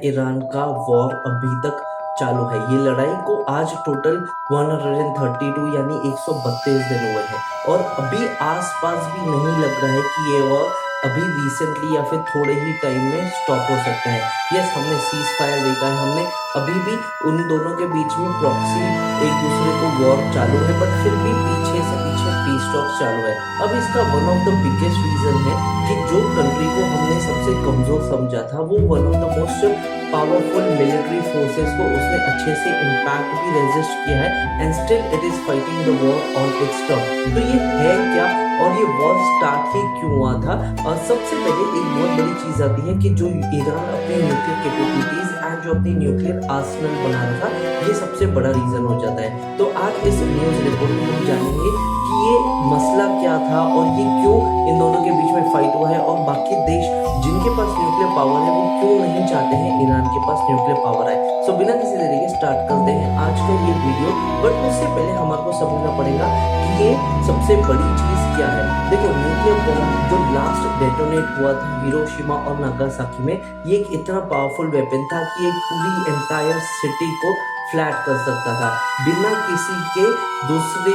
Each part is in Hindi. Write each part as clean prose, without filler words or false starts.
ईरान का वॉर अभी तक चालू है। ये लड़ाई को आज टोटल 132 यानी 132 दिन हुए हैं और अभी आसपास भी नहीं लग रहा है कि ये वॉर अभी रिसेंटली या फिर थोड़े ही टाइम में स्टॉप हो सकता है। यस, हमने सीज फायर देखा है, हमने अभी भी उन दोनों के बीच में प्रॉक्सी एक दूसरे को वॉर चालू है, बट फिर भी पीछे से पीछे पीस टॉक चालू है। अब इसका one of the biggest reason है कि जो कंट्री को हमने सबसे कमजोर समझा था वो one of the most powerful military forces को उसने अच्छे से इम्पैक्ट भी रेजिस्ट किया है and still it is fighting the war on it's term. तो ये है क्या और ये वॉर स्टार्ट ही क्यों हुआ था? और सबसे पहले एक बहुत बड़ी चीज आती है कि जो ईरान अपनी न्यूक्लियर कैपेबिलिटीज एंड जो अपनी न्यूक्लियर आर्सेनल बना रहा था, ये सबसे बड़ा रीजन हो जाता है। तो आज इस न्यूज रिपोर्ट में हम जानेंगे कि ये मसला क्या था और ये क्यों इन दोनों के बीच में फाइट हुआ है और बाकी देश जिनके पास न्यूक्लियर पावर है वो क्यों नहीं चाहते हैं ईरान के पास न्यूक्लियर पावर आए। सो बिना किसी देरी के स्टार्ट करते हैं आज का ये वीडियो। बट उससे पहले हमारे को समझना पड़ेगा कि ये सबसे बड़ी चीज क्या है। देखो, न्यूक्लियर बॉम्ब जो लास्ट डेटोनेट हुआ था हिरोशिमा और नागासाकी में, ये एक इतना पावरफुल वेपन था कि एक पूरी एंटायर सिटी को फ्लैट कर सकता था बिना किसी के दूसरे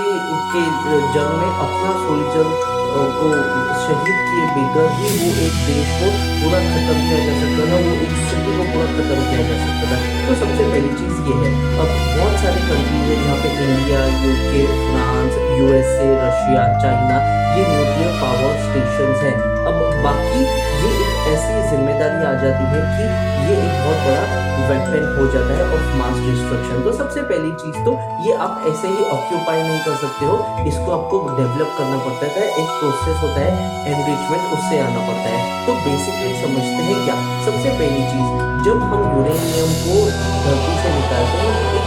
के जंग में अपना सोल्जर को शहीद किए बगैर ही वो एक देश को पूरा खत्म किया जा सकता था, वो एक सिटी को पूरा खत्म किया जा सकता था। तो सबसे पहली चीज ये है, अब बहुत सारे कंट्रीज है यहाँ पे India, UK, France, USA, Russia, China, ये न्यूक्लियर पावर स्टेशन हैं। अब बाकी ये एक ऐसी जिम्मेदारी आ जाती है कि ये एक बहुत बड़ा वेपन हो जाता है ऑफ मास डिस्ट्रक्शन। तो सबसे पहली चीज तो ये आप ऐसे ही ऑक्यूपाई नहीं कर सकते हो, इसको आपको डेवलप करना पड़ता है, एक प्रोसेस होता है एनरिचमेंट, उससे आना पड़ता है। तो बेसिकली समझते हैं क्या, सबसे पहली चीज जब हम यूरेनियम को धरती से निकालते हैं एक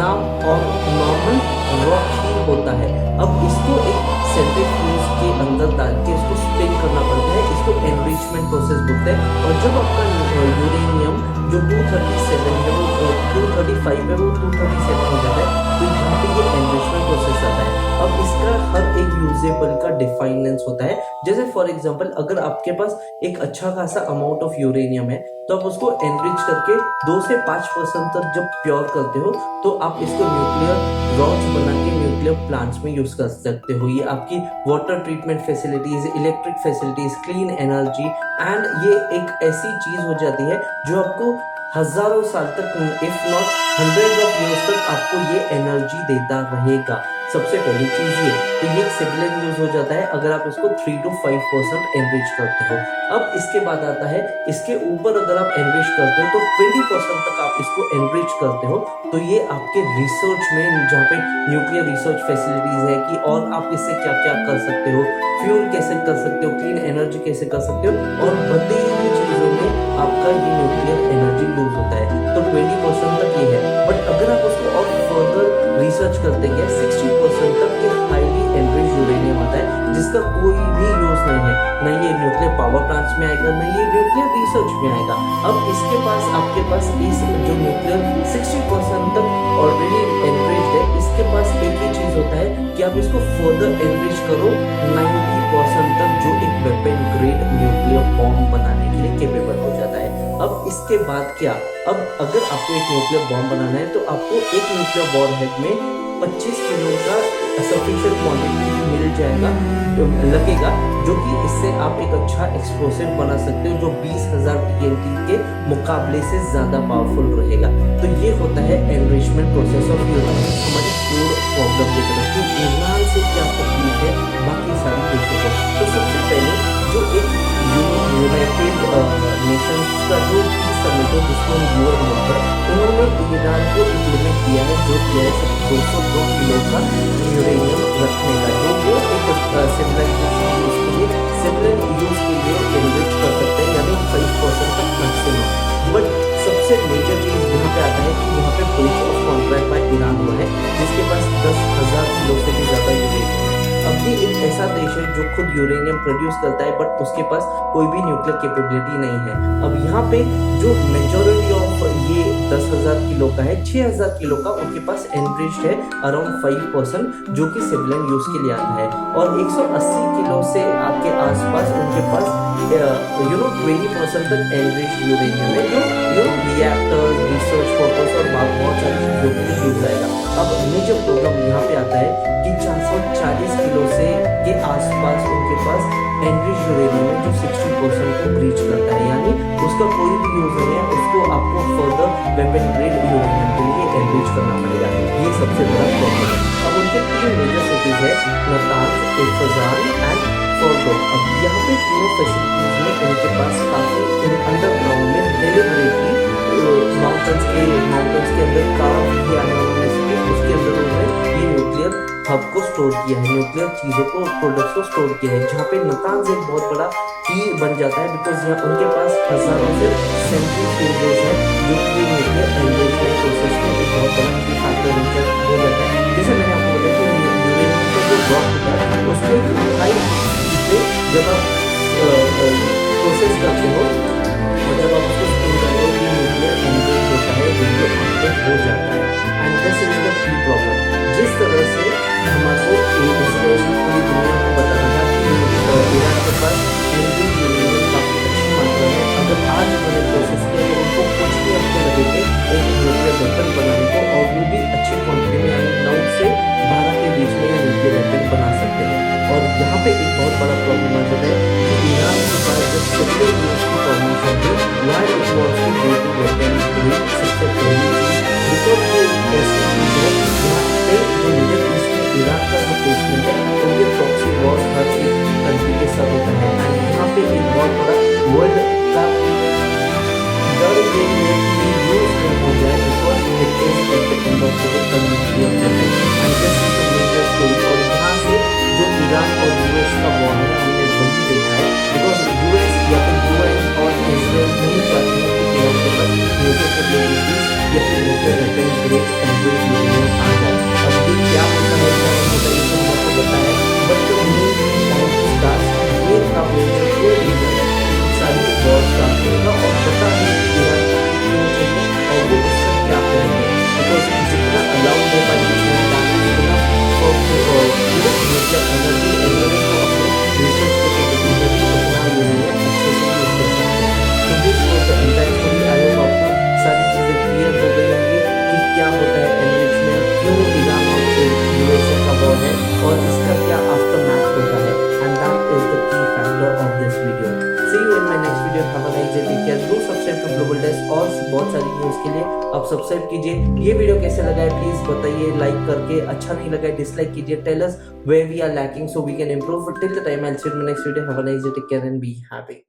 नाम और नॉर्मल रॉक ही होता है। अब इसको एक सेंट्रीफ्यूज के अंदर डाल के इसको स्पिन करना पड़ता है, इसको एनरिचमेंट प्रोसेस बोलते हैं। और जब आपका यूरेनियम जो 237 है वो 235 है वो 237 हो जाता है, तो यहाँ पे ये एनरिचमेंट प्रोसेस आता है। अब इसका हर एक यूजेबल का डिफाइनेंस होता है। जैसे फॉर एग्जांपल अगर आपके पास एक अच्छा खासा अमाउंट ऑफ यूरेनियम है तो आप उसको एनरिच करके 2 से 5% तक जब प्योर करते हो तो आप इसको न्यूक्लियर रॉड्स बना के न्यूक्लियर प्लांट्स में यूज कर सकते हो। ये आपकी water treatment facilities, electric facilities, clean energy and ये एक ऐसी चीज हो जाती है जो आपको हजारों साल तक if not hundred of years तक आपको ये एनर्जी देता रहेगा। सबसे पहली चीज ये, तो ये सिविलियन यूज हो जाता है अगर आप इसको 3 to 5% एनरिच करते हो। अब इसके बाद आता है, इसके ऊपर अगर आप एनरिच करते हो तो 20% तक आप इसको एनरिच करते हो, तो ये आपके रिसर्च में जहाँ पे न्यूक्लियर रिसर्च फैसिलिटीज है कि और आप इससे क्या क्या कर सकते हो, फ्यूल कैसे कर सकते हो, क्लीन एनर्जी कैसे कर सकते हो, और बड़ी चीजों में आपका ये न्यूक्लियर एनर्जी यूज होता है। तो 20% तक ये है, बट अगर आप उसको और फर्दर रिसर्च करते गए 60% तक ये हाईली एनरिच यूरेनियम आता है जिसका कोई भी यूज नहीं है, न ये न्यूक्लियर पावर प्लांट्स में आएगा, न ये न्यूक्लियर रिसर्च में आएगा। अब इसके पास आपके पास इस जो न्यूक्लियर 60% तक ऑलरेडी एनरिच्ड है, इसके पास एक ही चीज होता है कि आप इसको फर्दर एनरिच करो 90% तक, जो एक वेपन ग्रेड न्यूक्लियर बॉम्ब बनाने के लिए केपेबल हो जाता है। अब इसके बाद क्या, अब अगर आपको एक न्यूक्लियर बॉम्ब बनाना है तो आपको एक न्यूक्लियर वॉरहेड में 25 किलो का सफिशिएंट क्वांटिटी मिल जाएगा लगेगा, जो कि इससे आप एक अच्छा एक्सप्लोसिव बना सकते हो जो 20,000 TNT के मुकाबले से ज़्यादा पावरफुल रहेगा। तो ये होता है एनरिचमेंट प्रोसेस ऑफ यूरेनियम। हमारी कोर प्रॉब्लम की तरफ कि ईरान से क्या तकलीफ है बाकी सारी देशों को। तो सबसे पहले जो एक यूनाइटेड नेशंस का जो समिट है जिसको हम यूएन बोलते हैं, उन्होंने ईरान को एक लिमिट दिया है जो दिया है 202 किलो का यूरेनियम रखने का, जो वो एक सिविलाइजेशन यूज के लिए एनरिच कर सकते हैं, यानी 5% तक मैक्सिमम। बट सबसे मेजर चीज यहाँ पे आता है कि यहाँ पे breach of contract by Iran हुआ है जिसके पास 10,000 किलो से भी ज्यादा यूरेनियम है। अब ये एक ऐसा देश है जो खुद यूरेनियम प्रोड्यूस करता है बट उसके पास कोई भी न्यूक्लियर कैपेबिलिटी नहीं है। अब यहाँ पे जो मेजॉरिटी ऑफ ये 10,000 किलो का है, 6,000 किलो का उनके पास एनरिच्ड है अराउंड 5% जो कि सिविलियन यूज के लिए आता है, और 180 किलो से आपके आसपास उनके पास 20% तक एनरिच्ड यूरेनियम है, जो रिएक्टर्स, रिसर्च पर्पस और बहुत सारी चीजों के लिए यूज आएगा। अब मेजर प्रॉब्लम यहाँ पे आता है कि 440 किलो से के आसपास उनके पास एनरिच्ड यूरेनियम है जो 60% को ब्रीच करता है, यानी उसका कोई भी यूज नहीं है, उसको आपको फर्दर वेपन ग्रेड यूरेनियम के लिए एनरिच करना पड़ेगा। ये सबसे बड़ा प्रॉब्लम है। अब उनके तीन मेजर सिटीज है, नतांज, इस्फहान एंड फोर्डो। अब यहाँ पे तीनों फैसिलिटीज में उनके पास काफी अंडरग्राउंड में डेलिबरेटली माउंटेन्स के अंदर काम किया है उन्होंने, उसके अंदर उन्होंने ये न्यूक्लियर हब को स्टोर किया है, न्यूक्लियर चीजों को, प्रोडक्ट्स को स्टोर किया है, जहाँ पे नतांज एक बहुत बड़ा की बन जाता है, बिकॉज यहाँ उनके पास हजारों से सेंट्रीफ्यूजेस है जो कि न्यूक्लियर एनरिचमेंट प्रोसेस में एक बहुत बड़ा की फैक्टर हो जाता है। जैसे मैंने आपको बोला कि यूरेनियम का जो ड्रॉप होता है उसको एक हाई से जब आप प्रोसेस करते हो और जब आप उसको स्टोर करते हो कि न्यूक्लियर एनरिच होता है, रेडियो एक्टिव हो जाता है, and this is the key problem. जिस तरह से हमारे इसराइल पूरी दुनिया को बताना था कि ईरान के पास एनरिच यूरेनियम काफी अच्छी मात्रा में, अगर आज उन्होंने प्रोसेस किया तो उनको कुछ भी हफ्ते लगेंगे एक न्यूक्लियर वेपन बनाने को, और वो भी अच्छी क्वांटिटी में, यानी 9 से 12 के बीच में न्यूक्लियर वेपन बना सकते हैं। और यहाँ पे एक बहुत बड़ा प्रॉब्लम आ जाता है कि ईरान के पास जब सिविलियन यूज की परमिशन थी, why it was to go to weapon grade, सबसे पहली चीज बिकॉज ये ऐसी चीज है यहाँ पे जो मिडिल ईस्ट में ईरान का जो प्लेसमेंट है उनके प्रॉक्सी वॉर हर एक कंट्री के साथ होता है, एंड यहाँ पे एक बहुत बड़ा वर्ल्ड का डर ये है कि यूज नहीं हो जाए, because it is at the end of the nuclear weapon, and this is the major story. और यहाँ से जो ईरान और यूएस का वॉर है हमने वही देखा है, बिकॉज यूएस या फिर यूएन और इजराइल नहीं चाहते हैं कि ईरान के पास न्यूक्लियर कैपेबिलिटीज या फिर nuclear weapon grade enriched uranium आ जाए। अब ये क्या होता है, क्या नहीं होता, ये तो हम आपको बताया, बट जो मेन पॉइंट स्टार्ट ये था ये रीजन है सारी वॉर स्टार्ट होगा, और पता है ईरान को क्यों चाहिए और वो उसका क्या करेंगे, बिकॉज जितना अलाउड है बाई जितना न्यूक्लियर एनर्जी एनर्जी को अपने रिसर्च को कैपेबिलिटी उतना यूरेनियम अच्छे से यूज कर सकते हैं। तो this was the entire story. I hope आपको सारी चीजें क्लियर हो गई होंगी कि क्या होता है एनरिचमेंट, क्यों ईरान और यूएसए का वॉर है, और इसका क्या आफ्टरमैथ होता है, and that is the key factor of this video. See you in my next video. Have a nice day. Take care. Do subscribe to Global Desk और बहुत सारी न्यूज़ के लिए आप सब्सक्राइब कीजिए। ये वीडियो कैसे लगा है प्लीज बताइए लाइक करके, अच्छा नहीं लगा है डिसलाइक कीजिए। Tell us where we are lacking so we can improve. Till the time I'll see you in my next video. Have a nice day. Take care and be happy.